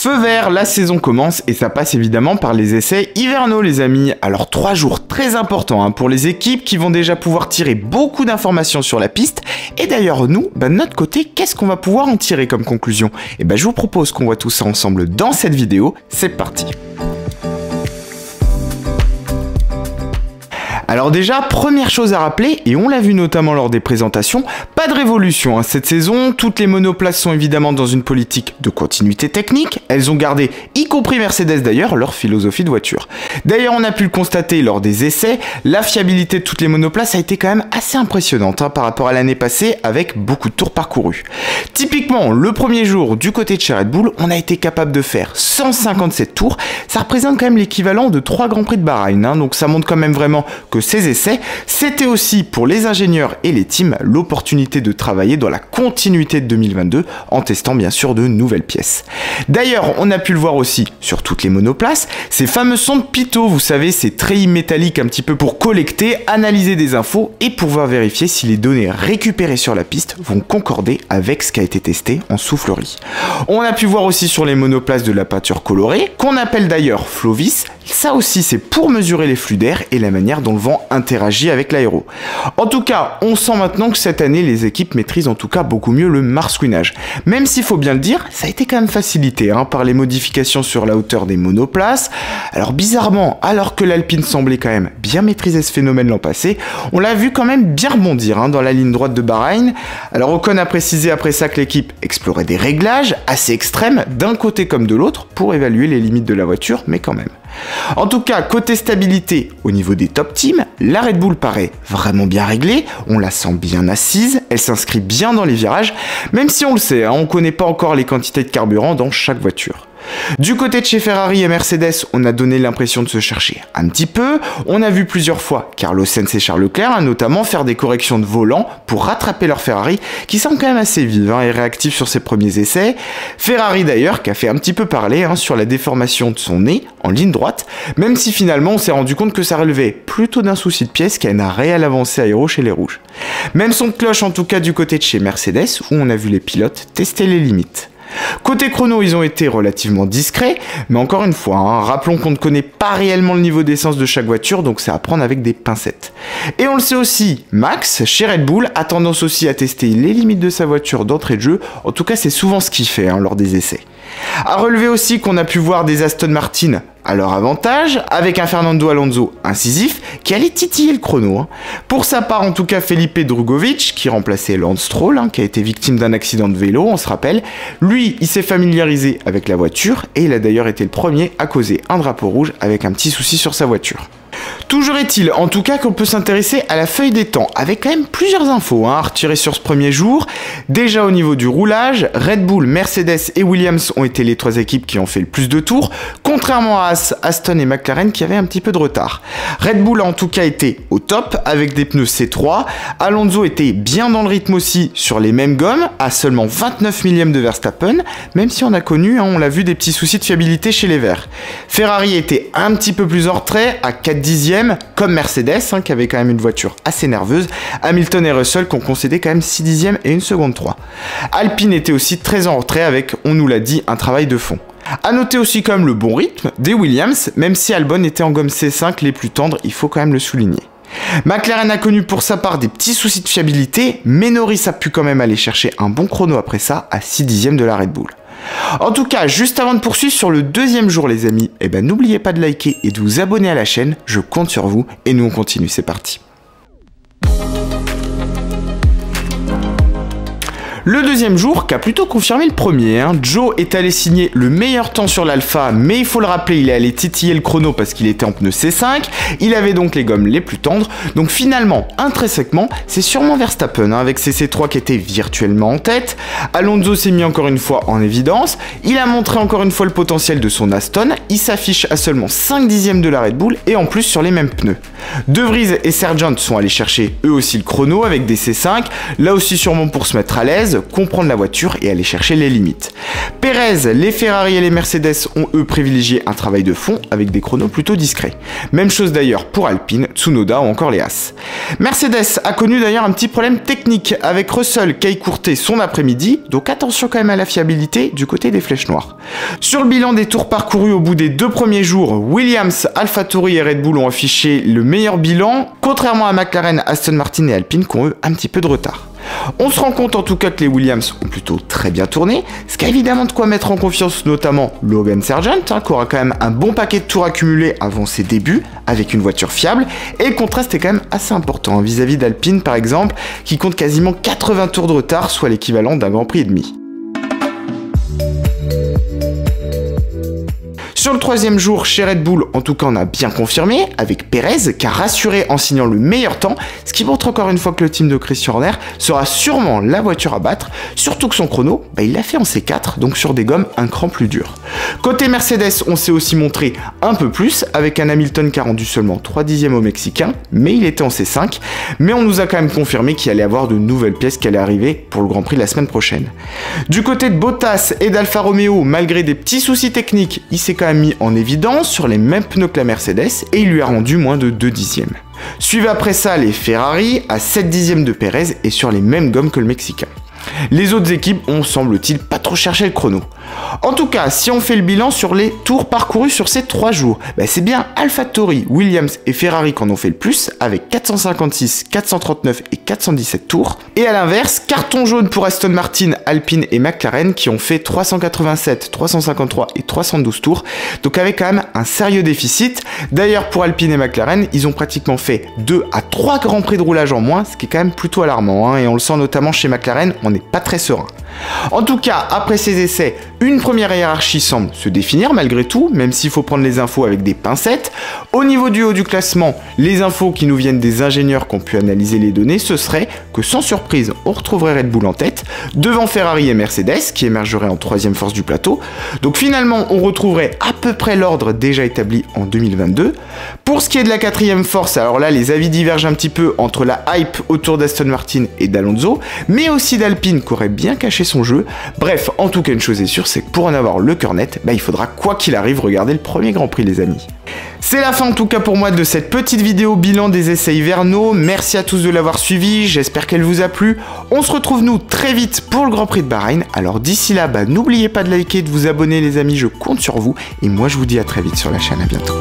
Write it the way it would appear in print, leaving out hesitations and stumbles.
Feu vert, la saison commence et ça passe évidemment par les essais hivernaux les amis. Alors 3 jours très importants pour les équipes qui vont déjà pouvoir tirer beaucoup d'informations sur la piste. Et d'ailleurs nous, de notre côté, qu'est-ce qu'on va pouvoir en tirer comme conclusion? Et je vous propose qu'on voit tout ça ensemble dans cette vidéo. C'est parti. Alors déjà, première chose à rappeler, et on l'a vu notamment lors des présentations, pas de révolution cette saison, toutes les monoplaces sont évidemment dans une politique de continuité technique, elles ont gardé, y compris Mercedes d'ailleurs, leur philosophie de voiture. D'ailleurs on a pu le constater lors des essais, la fiabilité de toutes les monoplaces a été quand même assez impressionnante par rapport à l'année passée avec beaucoup de tours parcourus. Typiquement, le premier jour du côté de chez Red Bull, on a été capable de faire 157 tours, ça représente quand même l'équivalent de 3 Grands Prix de Bahreïn, donc ça montre quand même vraiment que ces essais, c'était aussi pour les ingénieurs et les teams l'opportunité de travailler dans la continuité de 2022 en testant bien sûr de nouvelles pièces. D'ailleurs, on a pu le voir aussi sur toutes les monoplaces, ces fameux sondes pitot, vous savez, ces treillis métalliques un petit peu pour collecter, analyser des infos et pouvoir vérifier si les données récupérées sur la piste vont concorder avec ce qui a été testé en soufflerie. On a pu voir aussi sur les monoplaces de la peinture colorée, qu'on appelle d'ailleurs Flovis. Ça aussi c'est pour mesurer les flux d'air et la manière dont le vent interagit avec l'aéro. En tout cas, on sent maintenant que cette année les équipes maîtrisent en tout cas beaucoup mieux le marsouinage. Même s'il faut bien le dire, ça a été quand même facilité par les modifications sur la hauteur des monoplaces. Alors bizarrement, alors que l'Alpine semblait quand même bien maîtriser ce phénomène l'an passé, on l'a vu quand même bien rebondir dans la ligne droite de Bahreïn. Alors Ocon a précisé après ça que l'équipe explorait des réglages assez extrêmes d'un côté comme de l'autre pour évaluer les limites de la voiture, mais quand même. En tout cas, côté stabilité, au niveau des top teams, la Red Bull paraît vraiment bien réglée, on la sent bien assise, elle s'inscrit bien dans les virages, même si on le sait, on ne connaît pas encore les quantités de carburant dans chaque voiture. Du côté de chez Ferrari et Mercedes, on a donné l'impression de se chercher un petit peu. On a vu plusieurs fois Carlos Sainz et Charles Leclerc notamment faire des corrections de volant pour rattraper leur Ferrari qui semble quand même assez vive et réactive sur ses premiers essais. Ferrari d'ailleurs qui a fait un petit peu parler sur la déformation de son nez en ligne droite, même si finalement on s'est rendu compte que ça relevait plutôt d'un souci de pièce qu'à une réelle avancée aéro chez les rouges. Même son de cloche en tout cas du côté de chez Mercedes où on a vu les pilotes tester les limites. Côté chrono, ils ont été relativement discrets, mais encore une fois, rappelons qu'on ne connaît pas réellement le niveau d'essence de chaque voiture, donc c'est à prendre avec des pincettes. Et on le sait aussi, Max, chez Red Bull, a tendance aussi à tester les limites de sa voiture d'entrée de jeu, en tout cas c'est souvent ce qu'il fait lors des essais. À relever aussi qu'on a pu voir des Aston Martin à leur avantage, avec un Fernando Alonso incisif qui allait titiller le chrono. Pour sa part, en tout cas, Felipe Drugovich, qui remplaçait Lance Stroll, qui a été victime d'un accident de vélo, on se rappelle, lui, il s'est familiarisé avec la voiture et il a d'ailleurs été le premier à causer un drapeau rouge avec un petit souci sur sa voiture. Toujours est-il, en tout cas, qu'on peut s'intéresser à la feuille des temps, avec quand même plusieurs infos à retirer sur ce premier jour. Déjà au niveau du roulage, Red Bull, Mercedes et Williams ont été les 3 équipes qui ont fait le plus de tours, contrairement à Aston et McLaren qui avaient un petit peu de retard. Red Bull a en tout cas été au top avec des pneus C3, Alonso était bien dans le rythme aussi sur les mêmes gommes, à seulement 29 millièmes de Verstappen, même si on a connu, on l'a vu, des petits soucis de fiabilité chez les Verts. Ferrari était un petit peu plus en retrait, à 4 dixièmes, comme Mercedes, qui avait quand même une voiture assez nerveuse. Hamilton et Russell qui ont concédé quand même 6 dixièmes et 1 seconde 3. Alpine était aussi très en retrait avec, on nous l'a dit, un travail de fond. A noter aussi quand même le bon rythme des Williams, même si Albon était en gomme C5 les plus tendres, il faut quand même le souligner. McLaren a connu pour sa part des petits soucis de fiabilité, mais Norris a pu quand même aller chercher un bon chrono après ça à 6 dixièmes de la Red Bull. En tout cas, juste avant de poursuivre sur le deuxième jour les amis, n'oubliez pas de liker et de vous abonner à la chaîne, je compte sur vous et nous on continue, c'est parti. Le deuxième jour qui a plutôt confirmé le premier. Joe est allé signer le meilleur temps sur l'Alpha, mais il faut le rappeler, il est allé titiller le chrono parce qu'il était en pneu C5, il avait donc les gommes les plus tendres, donc finalement, intrinsèquement, c'est sûrement Verstappen avec ses C3 qui était virtuellement en tête. Alonso s'est mis encore une fois en évidence, il a montré encore une fois le potentiel de son Aston, il s'affiche à seulement 5 dixièmes de la Red Bull et en plus sur les mêmes pneus. De Vries et Sargent sont allés chercher eux aussi le chrono avec des C5, là aussi sûrement pour se mettre à l'aise. Pérez comprendre la voiture et aller chercher les limites. Pérez, les Ferrari et les Mercedes ont eux privilégié un travail de fond avec des chronos plutôt discrets. Même chose d'ailleurs pour Alpine, Tsunoda ou encore les Haas. Mercedes a connu d'ailleurs un petit problème technique avec Russell qui a écourté son après-midi, donc attention quand même à la fiabilité du côté des flèches noires. Sur le bilan des tours parcourus au bout des 2 premiers jours, Williams, AlphaTauri et Red Bull ont affiché le meilleur bilan, contrairement à McLaren, Aston Martin et Alpine qui ont eux un petit peu de retard. On se rend compte en tout cas que les Williams ont plutôt très bien tourné, ce qui a évidemment de quoi mettre en confiance notamment Logan Sargent, qui aura quand même un bon paquet de tours accumulés avant ses débuts, avec une voiture fiable, et le contraste est quand même assez important vis-à-vis d'Alpine par exemple, qui compte quasiment 80 tours de retard, soit l'équivalent d'un Grand Prix et demi. Sur le 3e jour, chez Red Bull, en tout cas on a bien confirmé, avec Pérez qui a rassuré en signant le meilleur temps, ce qui montre encore une fois que le team de Christian Horner sera sûrement la voiture à battre, surtout que son chrono, il l'a fait en C4, donc sur des gommes un cran plus dur. Côté Mercedes, on s'est aussi montré un peu plus, avec un Hamilton qui a rendu seulement 3 dixièmes au Mexicain, mais il était en C5, mais on nous a quand même confirmé qu'il allait avoir de nouvelles pièces qui allaient arriver pour le Grand Prix la semaine prochaine. Du côté de Bottas et d'Alfa Romeo, malgré des petits soucis techniques, il s'est quand même mis en évidence sur les mêmes pneus que la Mercedes et il lui a rendu moins de 2 dixièmes. Suivent après ça les Ferrari à 7 dixièmes de Pérez et sur les mêmes gommes que le Mexicain. Les autres équipes ont semble-t-il pas trop cherché le chrono. En tout cas, si on fait le bilan sur les tours parcourus sur ces 3 jours, c'est bien AlphaTauri, Williams et Ferrari qui en ont fait le plus, avec 456, 439 et 417 tours. Et à l'inverse, carton jaune pour Aston Martin, Alpine et McLaren qui ont fait 387, 353 et 312 tours, donc avec quand même un sérieux déficit. D'ailleurs pour Alpine et McLaren, ils ont pratiquement fait 2 à 3 grands prix de roulage en moins, ce qui est quand même plutôt alarmant, et on le sent notamment chez McLaren, on n'est pas très serein. En tout cas, après ces essais, une première hiérarchie semble se définir malgré tout, même s'il faut prendre les infos avec des pincettes. Au niveau du haut du classement, les infos qui nous viennent des ingénieurs qui ont pu analyser les données, ce serait que sans surprise, on retrouverait Red Bull en tête, devant Ferrari et Mercedes, qui émergeraient en 3e force du plateau. Donc finalement, on retrouverait à peu près l'ordre déjà établi en 2022. Pour ce qui est de la 4e force, alors là, les avis divergent un petit peu entre la hype autour d'Aston Martin et d'Alonso, mais aussi d'Alpine qui aurait bien caché son jeu. Bref, en tout cas, une chose est sûre, c'est que pour en avoir le cœur net, il faudra quoi qu'il arrive regarder le premier Grand Prix, les amis. C'est la fin en tout cas pour moi de cette petite vidéo bilan des essais hivernaux. Merci à tous de l'avoir suivi, j'espère qu'elle vous a plu. On se retrouve nous très vite pour le Grand Prix de Bahreïn. Alors d'ici là, n'oubliez pas de liker et de vous abonner les amis, je compte sur vous. Et moi je vous dis à très vite sur la chaîne, à bientôt.